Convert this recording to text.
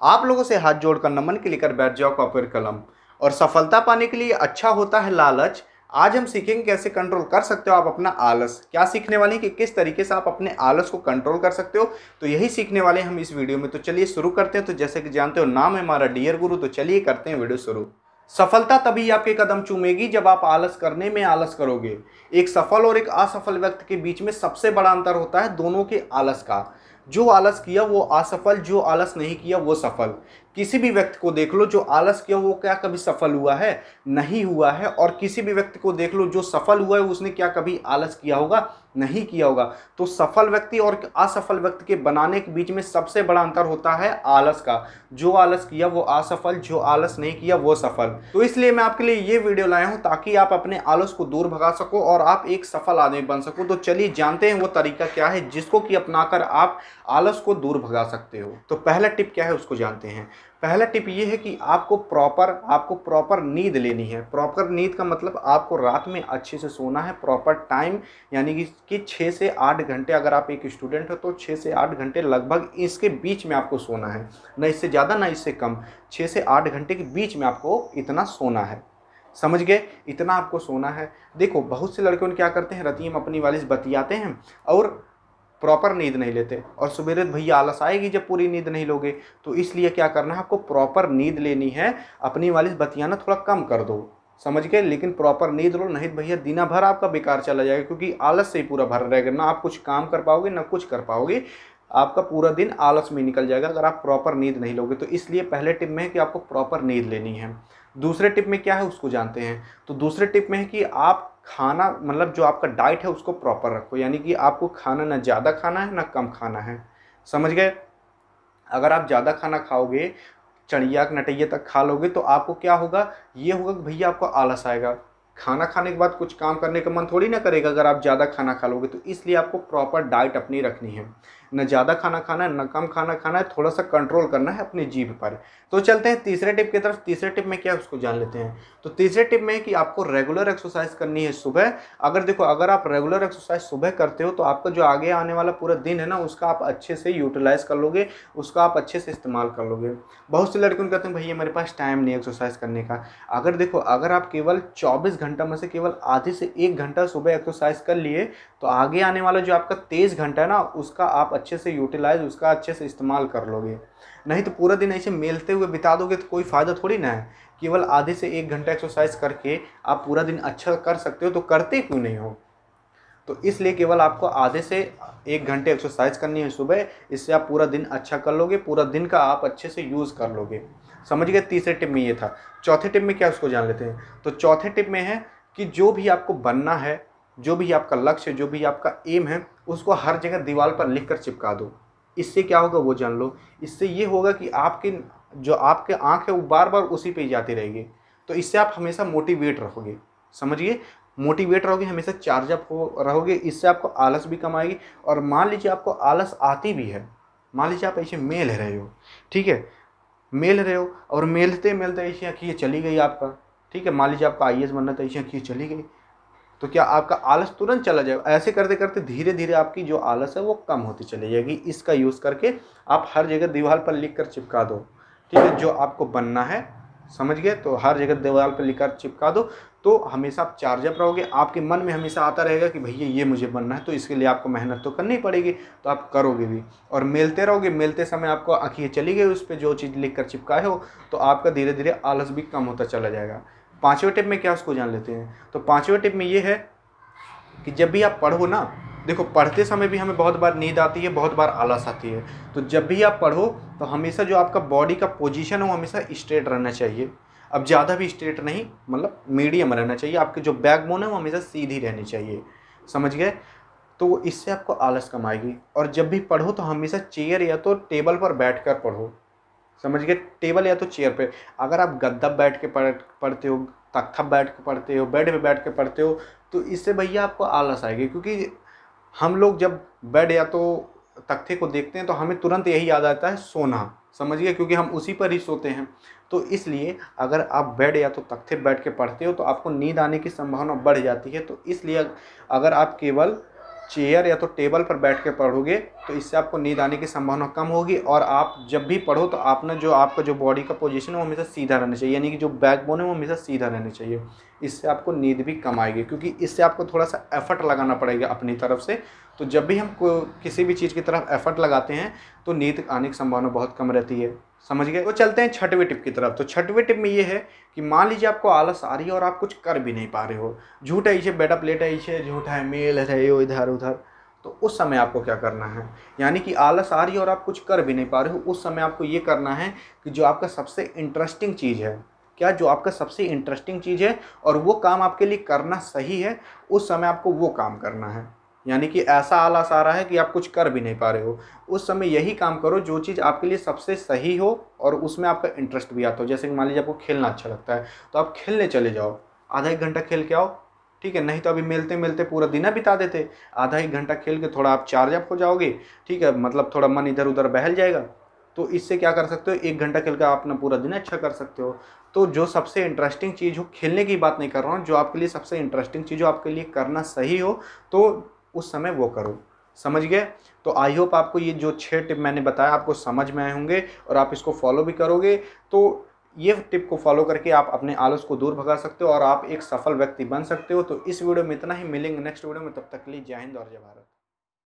आप लोगों से हाथ जोड़कर नमन के लेकर बैठ जाओ कॉपी और कलम। और सफलता पाने के लिए अच्छा होता है लालच। आज हम सीखेंगे कैसे कंट्रोल कर सकते हो आप अपना आलस। क्या सीखने वाले हैं कि किस तरीके से आप अपने आलस को कंट्रोल कर सकते हो, तो यही सीखने वाले हैं हम इस वीडियो में। तो चलिए शुरू करते हैं। तो जैसे कि जानते हो नाम है हमारा डियर गुरु, तो चलिए करते हैं वीडियो शुरू। सफलता तभी आपके कदम चूमेगी जब आप आलस करने में आलस करोगे। एक सफल और एक असफल व्यक्ति के बीच में सबसे बड़ा अंतर होता है दोनों के आलस का। जो आलस किया वो असफल, जो आलस नहीं किया वो सफल। किसी भी व्यक्ति को देख लो जो आलस किया वो क्या कभी सफल हुआ है? नहीं हुआ है। और किसी भी व्यक्ति को देख लो जो सफल हुआ है उसने क्या कभी आलस किया होगा? नहीं किया होगा। तो सफल व्यक्ति और असफल व्यक्ति के बनाने के बीच में सबसे बड़ा अंतर होता है आलस का। जो आलस किया वो असफल, जो आलस नहीं किया वो सफल। तो इसलिए मैं आपके लिए ये वीडियो लाया हूं ताकि आप अपने आलस को दूर भगा सको और आप एक सफल आदमी बन सको। तो चलिए जानते हैं वो तरीका क्या है जिसको कि अपनाकर आप आलस को दूर भगा सकते हो। तो पहला टिप क्या है उसको जानते हैं। पहला टिप ये है कि आपको प्रॉपर नींद लेनी है। प्रॉपर नींद का मतलब आपको रात में अच्छे से सोना है, प्रॉपर टाइम, यानी कि 6 से 8 घंटे। अगर आप एक स्टूडेंट हो तो 6 से 8 घंटे लगभग इसके बीच में आपको सोना है, न इससे ज़्यादा ना इससे कम। 6 से 8 घंटे के बीच में आपको इतना सोना है। समझ गए? इतना आपको सोना है। देखो बहुत से लड़के क्या करते हैं, रतियों में अपनी वाली से बतियाते हैं और प्रॉपर नींद नहीं लेते, और सवेरे भैया आलस आएगी जब पूरी नींद नहीं लोगे। तो इसलिए क्या करना है, आपको प्रॉपर नींद लेनी है। अपनी वाली बतियाना थोड़ा कम कर दो, समझ गए? लेकिन प्रॉपर नींद लो, नहीं भैया दिन भर आपका बेकार चला जाएगा, क्योंकि आलस से ही पूरा भर रहेगा। ना आप कुछ काम कर पाओगे ना कुछ कर पाओगे, आपका पूरा दिन आलस में निकल जाएगा अगर आप प्रॉपर नींद नहीं लोगे। तो इसलिए पहले टिप में है कि आपको प्रॉपर नींद लेनी है। दूसरे टिप में क्या है उसको जानते हैं। तो दूसरे टिप में है कि आप खाना, मतलब जो आपका डाइट है उसको प्रॉपर रखो। यानी कि आपको खाना ना ज़्यादा खाना है ना कम खाना है, समझ गए? अगर आप ज़्यादा खाना खाओगे, चढ़िया नटैया तक खा लोगे, तो आपको क्या होगा, ये होगा कि भैया आपको आलस आएगा। खाना खाने के बाद कुछ काम करने का मन थोड़ी ना करेगा अगर आप ज़्यादा खाना खा लोगे। तो इसलिए आपको प्रॉपर डाइट अपनी रखनी है। न ज़्यादा खाना खाना है न कम खाना खाना है, थोड़ा सा कंट्रोल करना है अपनी जीभ पर। तो चलते हैं तीसरे टिप की तरफ। तीसरे टिप में क्या है उसको जान लेते हैं। तो तीसरे टिप में है कि आपको रेगुलर एक्सरसाइज करनी है सुबह। अगर आप रेगुलर एक्सरसाइज सुबह करते हो तो आपका जो आगे आने वाला पूरा दिन है ना, उसका आप अच्छे से यूटिलाइज कर लोगे, उसका आप अच्छे से इस्तेमाल कर लोगे। बहुत से लड़के कहते हैं भैया मेरे पास टाइम नहीं है एक्सरसाइज करने का। अगर आप केवल 24 घंटा में से केवल आधे से 1 घंटा सुबह एक्सरसाइज कर लिए, तो आगे आने वाला जो आपका 23 घंटा है ना, उसका आप अच्छे से यूटिलाइज, उसका अच्छे से इस्तेमाल कर लोगे। नहीं तो पूरा दिन ऐसे मेलते हुए बिता दोगे तो कोई फ़ायदा थोड़ी ना है। केवल आधे से 1 घंटा एक्सरसाइज करके आप पूरा दिन अच्छा कर सकते हो, तो करते क्यों नहीं हो? तो इसलिए केवल आपको आधे से 1 घंटे एक्सरसाइज करनी है सुबह। इससे आप पूरा दिन अच्छा कर लोगे, पूरा दिन का आप अच्छे से यूज़ कर लोगे। समझ गए? तीसरे टिप में ये था। चौथे टिप में क्या उसको जान लेते हैं। तो चौथे टिप में है कि जो भी आपको बनना है, जो भी आपका लक्ष्य है, जो भी आपका एम है, उसको हर जगह दीवार पर लिख कर चिपका दो। इससे क्या होगा वो जान लो। इससे ये होगा कि आपके आँख है वो बार बार उसी पे ही जाती रहेगी। तो इससे आप हमेशा मोटिवेट रहोगे, समझिए? मोटिवेट रहोगे, हमेशा चार्ज अप हो रहोगे। इससे आपको आलस भी कम आएगी। और मान लीजिए आपको आलस आती भी है, मान लीजिए आप ऐसे मेल रहे हो, ठीक है, मेल रहे हो और मेलते मेलते ऐसी आँखें चली गई आपका, ठीक है, मान लीजिए आपका आईएएस बनना था, ऐसी आँखें चली गई, तो क्या आपका आलस तुरंत चला जाएगा? ऐसे करते करते धीरे धीरे आपकी जो आलस है वो कम होती चली जाएगी। इसका यूज़ करके आप हर जगह दीवार पर लिख कर चिपका दो, ठीक है, जो आपको बनना है, समझ गए? तो हर जगह दीवार पर लिख कर चिपका दो, तो हमेशा आप चार्जअप रहोगे। आपके मन में हमेशा आता रहेगा कि भैया ये मुझे बनना है, तो इसके लिए आपको मेहनत तो करनी पड़ेगी, तो आप करोगे भी। और मेलते रहोगे, मेलते समय आपको आँखें चली गई उस पर जो चीज़ लिख कर चिपकाए हो, तो आपका धीरे धीरे आलस भी कम होता चला जाएगा। पाँचवें टिप में क्या उसको जान लेते हैं। तो पाँचवें टिप में ये है कि जब भी आप पढ़ो ना, देखो पढ़ते समय भी हमें बहुत बार नींद आती है, बहुत बार आलस आती है। तो जब भी आप पढ़ो तो हमेशा जो आपका बॉडी का पोजीशन है वो हमेशा स्ट्रेट रहना चाहिए। अब ज़्यादा भी स्ट्रेट नहीं, मतलब मीडियम रहना चाहिए। आपकी जो बैकबोन है वो हमेशा सीधी रहनी चाहिए, समझ गए? तो इससे आपको आलस कम आएगी। और जब भी पढ़ो तो हमेशा चेयर या तो टेबल पर बैठ कर पढ़ो, समझ गए? टेबल या तो चेयर पे। अगर आप गद्दा बैठ के पढ़ते हो, तख्ता बैठ के पढ़ते हो, बेड पे बैठ के पढ़ते हो, तो इससे भैया आपको आलस आएगी। क्योंकि हम लोग जब बेड या तो तख्ते को देखते हैं तो हमें तुरंत यही याद आता है सोना, समझ गए? क्योंकि हम उसी पर ही सोते हैं। तो इसलिए अगर आप बेड या तो तख्ते बैठ के पढ़ते हो तो आपको नींद आने की संभावना बढ़ जाती है। तो इसलिए अगर आप केवल चेयर या तो टेबल पर बैठ के पढ़ोगे तो इससे आपको नींद आने की संभावना कम होगी। और आप जब भी पढ़ो तो आपने जो आपका जो बॉडी का पोजीशन है वो हमेशा सीधा रहना चाहिए, यानी कि जो बैकबोन है वो हमेशा सीधा रहना चाहिए। इससे आपको नींद भी कम आएगी, क्योंकि इससे आपको थोड़ा सा एफर्ट लगाना पड़ेगा अपनी तरफ से। तो जब भी हम किसी भी चीज़ की तरफ एफर्ट लगाते हैं तो नींद आने की संभावना बहुत कम रहती है। समझ गए? तो चलते हैं छठवीं टिप की तरफ। तो छठवीं टिप में ये है कि मान लीजिए आपको आलस आ रही है और आप कुछ कर भी नहीं पा रहे हो, झूठा इसे बेटा प्लेट है, इसे झूठा है, मेल है यो इधर उधर, तो उस समय आपको क्या करना है, यानी कि आलस आ रही है और आप कुछ कर भी नहीं पा रहे हो, उस समय आपको ये करना है कि जो आपका सबसे इंटरेस्टिंग चीज़ है, क्या जो आपका सबसे इंटरेस्टिंग चीज़ है और वो काम आपके लिए करना सही है, उस समय आपको वो काम करना है। यानी कि ऐसा आलस आ रहा है कि आप कुछ कर भी नहीं पा रहे हो, उस समय यही काम करो जो चीज़ आपके लिए सबसे सही हो और उसमें आपका इंटरेस्ट भी आता हो। जैसे कि मान लीजिए आपको खेलना अच्छा लगता है तो आप खेलने चले जाओ, आधा एक घंटा खेल के आओ, ठीक है। नहीं तो अभी मिलते मिलते पूरा दिन बिता देते, आधा एक घंटा खेल के थोड़ा आप चार्ज अप हो जाओगे, ठीक है, मतलब थोड़ा मन इधर उधर बहल जाएगा। तो इससे क्या कर सकते हो, एक घंटा खेल कर आप अपना पूरा दिन अच्छा कर सकते हो। तो जो सबसे इंटरेस्टिंग चीज़ हो, खेलने की बात नहीं कर रहा हूँ, जो आपके लिए सबसे इंटरेस्टिंग चीज़ हो, आपके लिए करना सही हो, तो उस समय वो करो। समझ गए? तो आई होप आपको ये जो 6 टिप मैंने बताया आपको समझ में आए होंगे और आप इसको फॉलो भी करोगे। तो ये टिप को फॉलो करके आप अपने आलस को दूर भगा सकते हो और आप एक सफल व्यक्ति बन सकते हो। तो इस वीडियो में इतना ही, मिलेंगे नेक्स्ट वीडियो में, तब तक के लिए जय हिंद और जय भारत।